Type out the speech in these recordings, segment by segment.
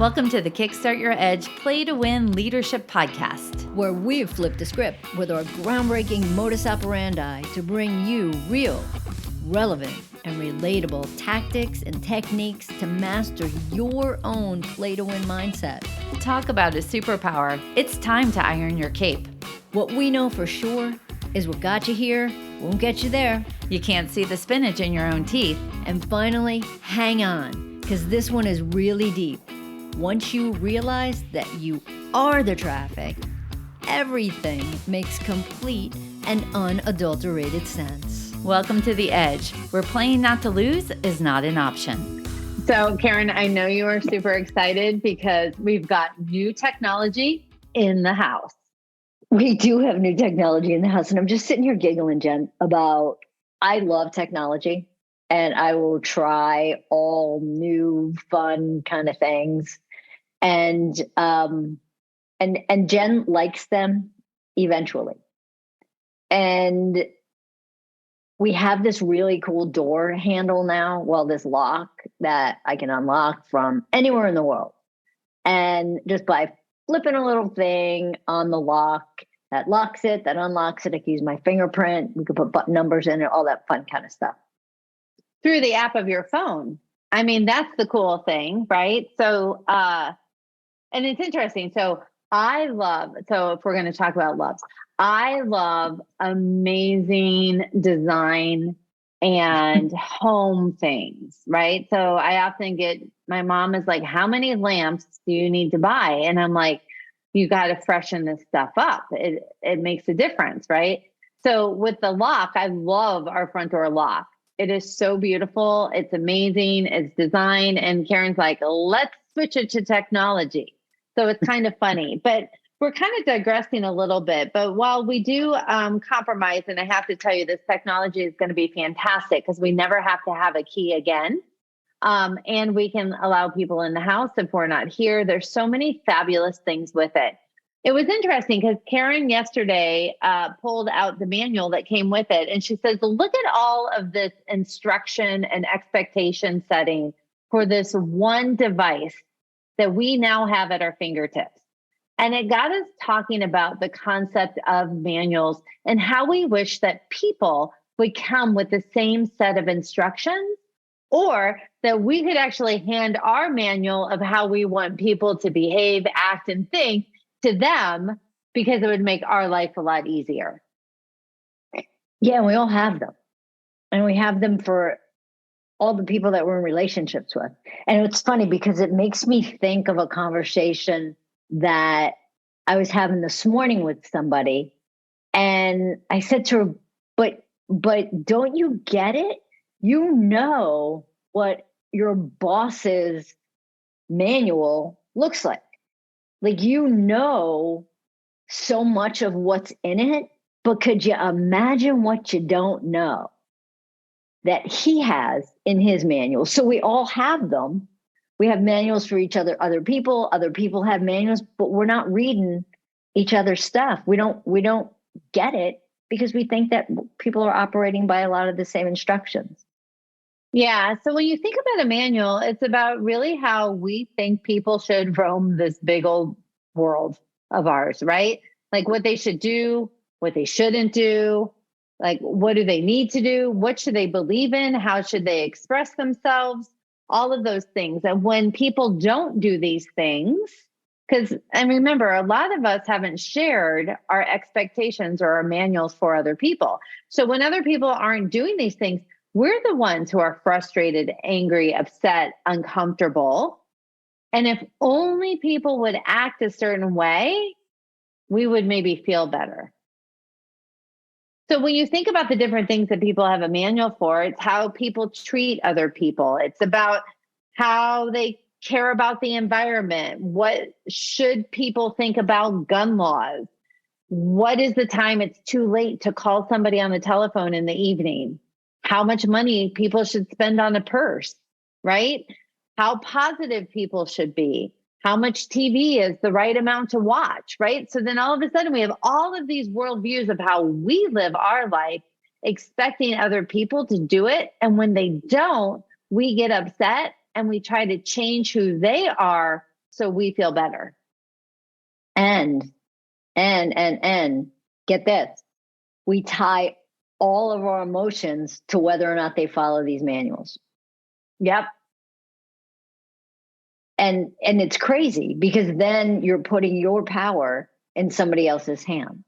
Welcome to the Kickstart Your Edge Play to Win Leadership Podcast, where we've flipped the script with our groundbreaking modus operandi to bring you real, relevant, and relatable tactics and techniques to master your own play to win mindset. Talk about a superpower. It's time to iron your cape. What we know for sure is what got you here won't get you there. You can't see the spinach in your own teeth. And finally, hang on, because this one is really deep. Once you realize that you are the traffic, everything makes complete and unadulterated sense. Welcome to The Edge, where playing not to lose is not an option. So, Karen, I know you are super excited because we've got new technology in the house. We do have new technology in the house, and I'm just sitting here giggling, Jen, about I love technology. And I will try all new, fun kind of things, and Jen likes them eventually. And we have this really cool door handle now. Well, this lock that I can unlock from anywhere in the world, and just by flipping a little thing on the lock that locks it, that unlocks it. I can use my fingerprint. We could put button numbers in it, all that fun kind of stuff. Through the app of your phone. I mean, that's the cool thing, right? So, and it's interesting. So if we're going to talk about loves, I love amazing design and home things, right? So I often my mom is like, how many lamps do you need to buy? And I'm like, you got to freshen this stuff up. It makes a difference, right? So with the lock, I love our front door lock. It is so beautiful. It's amazing. It's designed. And Karen's like, let's switch it to technology. So it's kind of funny, but we're kind of digressing a little bit. But while we do compromise, and I have to tell you, this technology is going to be fantastic because we never have to have a key again. And we can allow people in the house if we're not here. There's so many fabulous things with it. It was interesting because Karen yesterday pulled out the manual that came with it. And she says, look at all of this instruction and expectation setting for this one device that we now have at our fingertips. And it got us talking about the concept of manuals and how we wish that people would come with the same set of instructions, or that we could actually hand our manual of how we want people to behave, act, and think to them, because it would make our life a lot easier. Yeah, and we all have them. And we have them for all the people that we're in relationships with. And it's funny because it makes me think of a conversation that I was having this morning with somebody. And I said to her, but don't you get it? You know what your boss's manual looks like. Like, you know so much of what's in it, but could you imagine what you don't know that he has in his manual? So we all have them. We have manuals for each other people have manuals, but we're not reading each other's stuff. We don't get it because we think that people are operating by a lot of the same instructions. Yeah. So when you think about a manual, it's about really how we think people should roam this big old world of ours, right? Like what they should do, what they shouldn't do, like what do they need to do? What should they believe in? How should they express themselves? All of those things. And when people don't do these things, and remember, a lot of us haven't shared our expectations or our manuals for other people. So when other people aren't doing these things, we're the ones who are frustrated, angry, upset, uncomfortable. And if only people would act a certain way, we would maybe feel better. So when you think about the different things that people have a manual for, it's how people treat other people. It's about how they care about the environment. What should people think about gun laws? What is the time it's too late to call somebody on the telephone in the evening? How much money people should spend on a purse, right? How positive people should be. How much TV is the right amount to watch, right? So then all of a sudden we have all of these worldviews of how we live our life, expecting other people to do it. And when they don't, we get upset and we try to change who they are so we feel better. And get this, we tie all of our emotions to whether or not they follow these manuals. Yep. And it's crazy because then you're putting your power in somebody else's hands.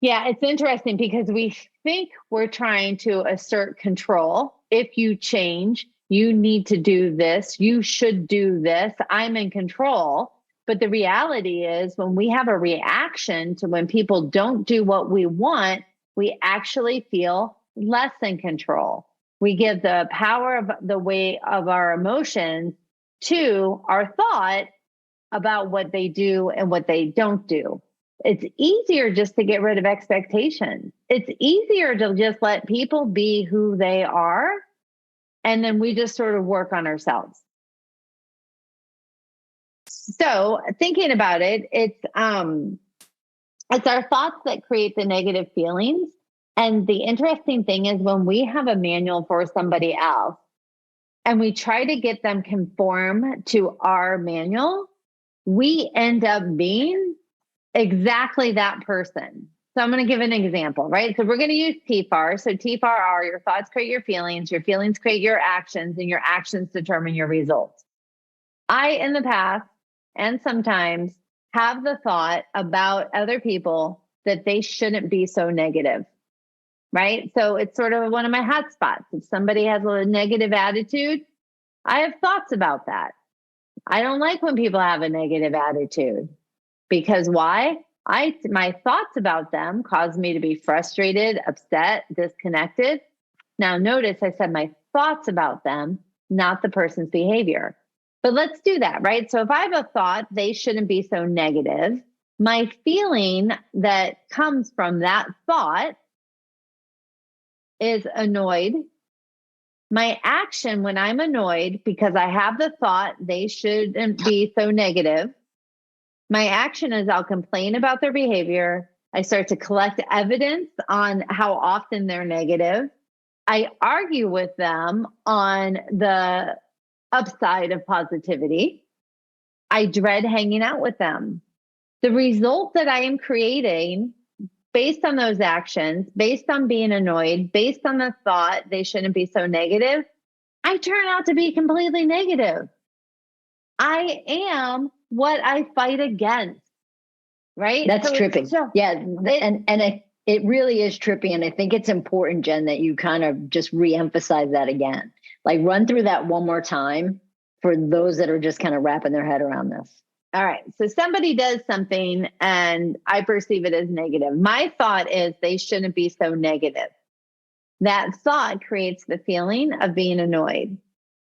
Yeah, it's interesting because we think we're trying to assert control. If you change, you need to do this. You should do this. I'm in control. But the reality is when we have a reaction to when people don't do what we want, we actually feel less in control. We give the power of the weight of our emotions to our thought about what they do and what they don't do. It's easier just to get rid of expectations. It's easier to just let people be who they are. And then we just sort of work on ourselves. So thinking about it, it's our thoughts that create the negative feelings. And the interesting thing is when we have a manual for somebody else and we try to get them conform to our manual, we end up being exactly that person. So I'm going to give an example, right? So we're going to use TFAR. So TFAR are your thoughts create your feelings create your actions, and your actions determine your results. I, in the past, and sometimes have the thought about other people that they shouldn't be so negative, right? So it's sort of one of my hot spots. If somebody has a negative attitude, I have thoughts about that. I don't like when people have a negative attitude because why? My thoughts about them cause me to be frustrated, upset, disconnected. Now, notice I said my thoughts about them, not the person's behavior. But let's do that, right? So if I have a thought, they shouldn't be so negative, my feeling that comes from that thought is annoyed. My action when I'm annoyed because I have the thought they shouldn't be so negative, my action is I'll complain about their behavior. I start to collect evidence on how often they're negative. I argue with them on the upside of positivity. I dread hanging out with them. The result that I am creating based on those actions, based on being annoyed, based on the thought they shouldn't be so negative, I turn out to be completely negative. I am what I fight against, right? That's trippy. It really is trippy. And I think it's important, Jen, that you kind of just reemphasize that again. Like run through that one more time for those that are just kind of wrapping their head around this. All right. So somebody does something and I perceive it as negative. My thought is they shouldn't be so negative. That thought creates the feeling of being annoyed.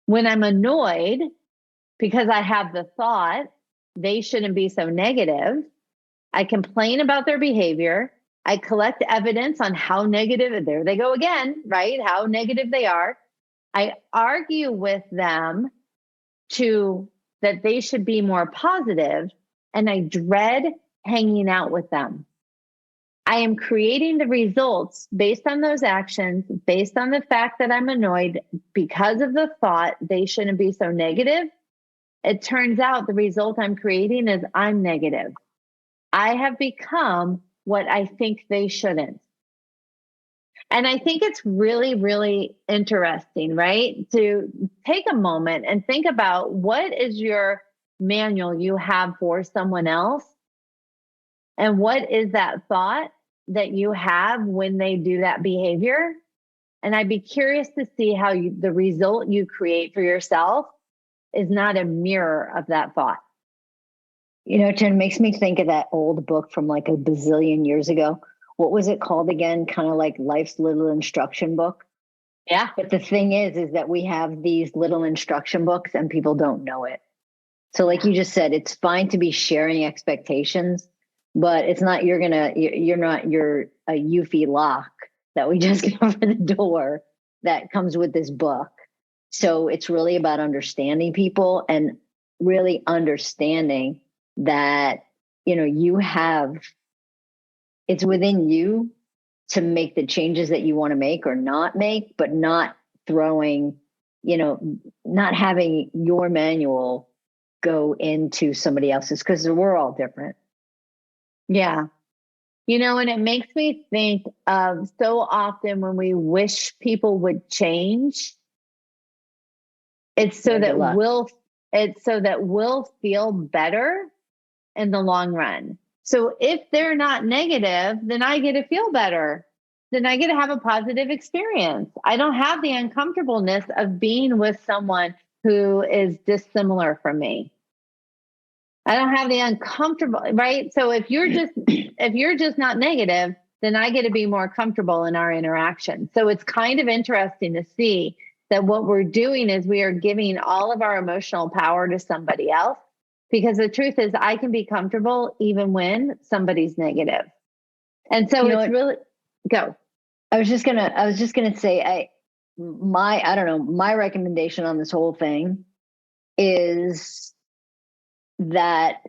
When I'm annoyed because I have the thought they shouldn't be so negative, I complain about their behavior. I collect evidence on how negative, there they go again, right? How negative they are. I argue with them that they should be more positive, and I dread hanging out with them. I am creating the results based on those actions, based on the fact that I'm annoyed because of the thought they shouldn't be so negative. It turns out the result I'm creating is I'm negative. I have become what I think they shouldn't. And I think it's really, really interesting, right? To take a moment and think about what is your manual you have for someone else? And what is that thought that you have when they do that behavior? And I'd be curious to see how the result you create for yourself is not a mirror of that thought. You know, Jen, makes me think of that old book from like a bazillion years ago. What was it called again? Kind of like Life's Little Instruction Book. Yeah. But the thing is that we have these little instruction books and people don't know it. So like you just said, it's fine to be sharing expectations, but it's not, you're a Eufy lock that we just get over the door that comes with this book. So it's really about understanding people and really understanding that, you know, it's within you to make the changes that you want to make or not make, but not throwing, not having your manual go into somebody else's because we're all different. Yeah. And it makes me think of so often when we wish people would change, it's so that we'll feel better in the long run. So if they're not negative, then I get to feel better. Then I get to have a positive experience. I don't have the uncomfortableness of being with someone who is dissimilar from me. I don't have the uncomfortable, right? So if you're just not negative, then I get to be more comfortable in our interaction. So it's kind of interesting to see that what we're doing is we are giving all of our emotional power to somebody else, because the truth is I can be comfortable even when somebody's negative. And so really go. I was just gonna say my recommendation on this whole thing is that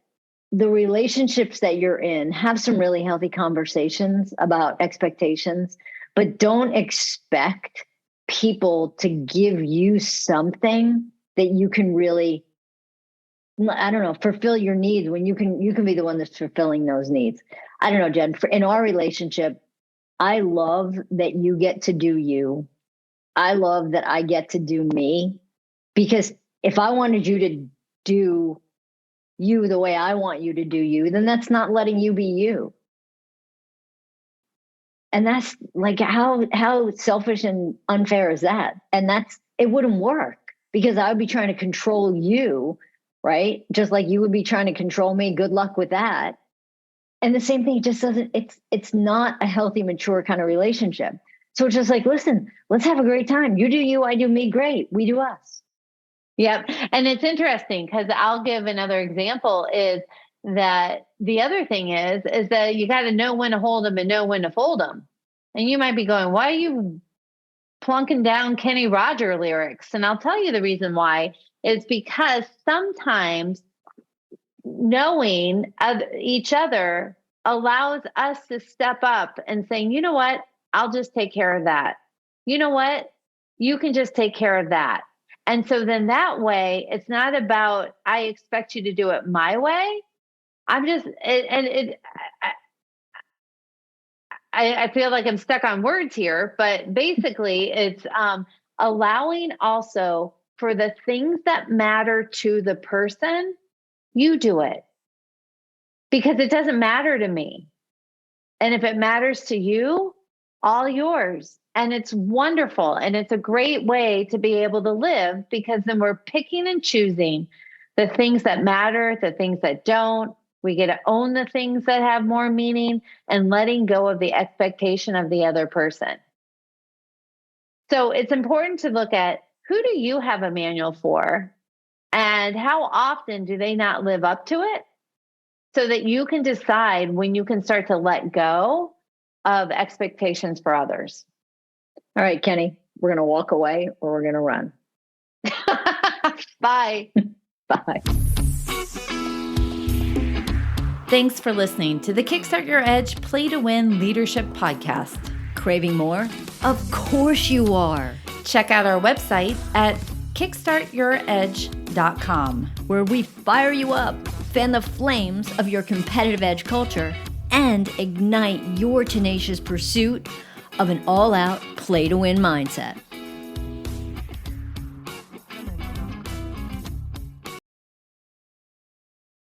the relationships that you're in, have some really healthy conversations about expectations, but don't expect people to give you something that you can really, fulfill your needs when you can be the one that's fulfilling those needs. I don't know, Jen, in our relationship, I love that you get to do you. I love that I get to do me, because if I wanted you to do you the way I want you to do you, then that's not letting you be you. And that's like, how selfish and unfair is that? And it wouldn't work, because I would be trying to control you, right? Just like you would be trying to control me. Good luck with that. And the same thing, it just doesn't, it's not a healthy, mature kind of relationship. So it's just like, listen, let's have a great time. You do you, I do me. Great. We do us. Yep. And it's interesting because I'll give another example is that the other thing is that you got to know when to hold them and know when to fold them. And you might be going, why are you plunking down Kenny Roger lyrics? And I'll tell you the reason why is because sometimes knowing of each other allows us to step up and saying, you know what, I'll just take care of that. You know what, you can just take care of that. And so then that way, it's not about, I expect you to do it my way. I feel like I'm stuck on words here, but basically it's allowing also for the things that matter to the person, you do it, because it doesn't matter to me. And if it matters to you, all yours. And it's wonderful. And it's a great way to be able to live, because then we're picking and choosing the things that matter, the things that don't. We get to own the things that have more meaning and letting go of the expectation of the other person. So it's important to look at, who do you have a manual for? And how often do they not live up to it? So that you can decide when you can start to let go of expectations for others. All right, Kenny, we're going to walk away or we're going to run. Bye. Bye. Thanks for listening to the Kickstart Your Edge Play to Win Leadership Podcast. Craving more? Of course you are. Check out our website at kickstartyouredge.com, where we fire you up, fan the flames of your competitive edge culture, and ignite your tenacious pursuit of an all-out play-to-win mindset.